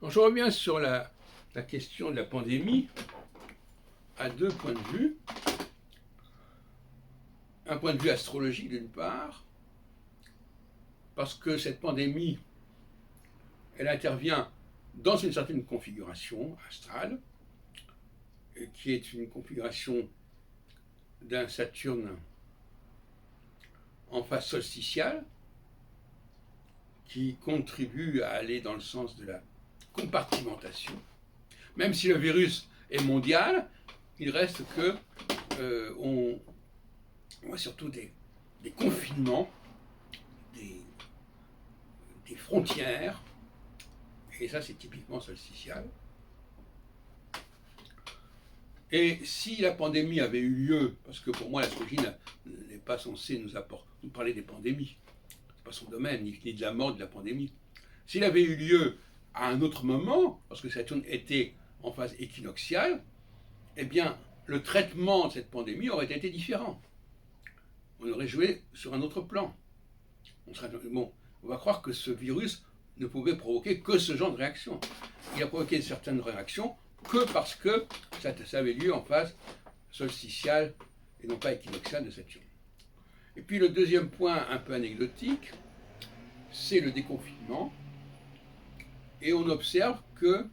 Alors, je reviens sur la question de la pandémie à deux points de vue. Un point de vue astrologique d'une part, parce que cette pandémie, elle intervient dans une certaine configuration astrale, qui est une configuration d'un Saturne en phase solsticiale, qui contribue à aller dans le sens de la compartimentation. Même si le virus est mondial, il reste que on voit surtout des confinements, des frontières, et ça c'est typiquement solsticial. Et si la pandémie avait eu lieu, parce que pour moi l'astrologie n'est pas censée nous parler des pandémies, c'est pas son domaine, ni de la mort de la pandémie. S'il avait eu lieu à un autre moment, parce que Saturne était en phase équinoxiale, eh bien le traitement de cette pandémie aurait été différent. On aurait joué sur un autre plan. On va croire que ce virus ne pouvait provoquer que ce genre de réaction. Il a provoqué certaines réactions que parce que ça avait lieu en phase solsticiale et non pas équinoxiale de Saturne. Et puis le deuxième point un peu anecdotique, c'est le déconfinement. Et on observe que,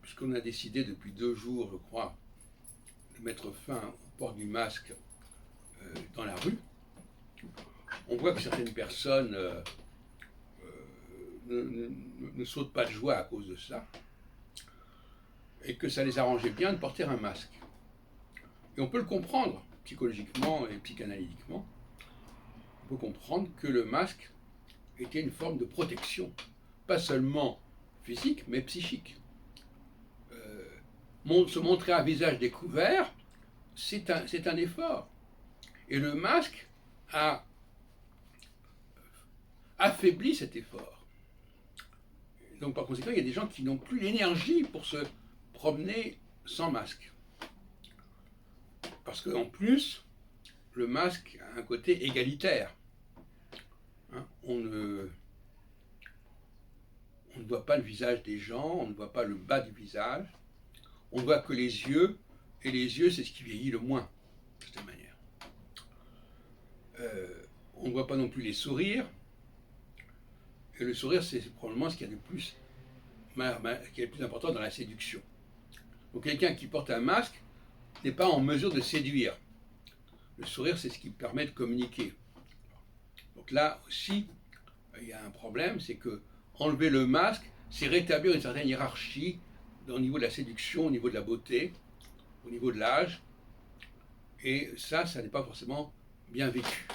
puisqu'on a décidé depuis 2 jours, je crois, de mettre fin au port du masque dans la rue, on voit que certaines personnes ne sautent pas de joie à cause de ça, et que ça les arrangeait bien de porter un masque. Et on peut le comprendre psychologiquement et psychanalytiquement. On peut comprendre que le masque était une forme de protection, pas seulement physique, mais psychique. Se montrer un visage découvert, c'est un effort. Et le masque a affaibli cet effort. Donc par conséquent, il y a des gens qui n'ont plus l'énergie pour se promener sans masque. Parce qu'en plus, le masque a un côté égalitaire. On ne voit pas le visage des gens, on ne voit pas le bas du visage, on ne voit que les yeux, et les yeux, c'est ce qui vieillit le moins, de cette manière. On ne voit pas non plus les sourires, et le sourire, c'est probablement ce qu'il y a de plus, qui est le plus important dans la séduction. Donc quelqu'un qui porte un masque n'est pas en mesure de séduire. Le sourire, c'est ce qui permet de communiquer. Donc là aussi, il y a un problème, c'est que enlever le masque, c'est rétablir une certaine hiérarchie au niveau de la séduction, au niveau de la beauté, au niveau de l'âge, et ça n'est pas forcément bien vécu.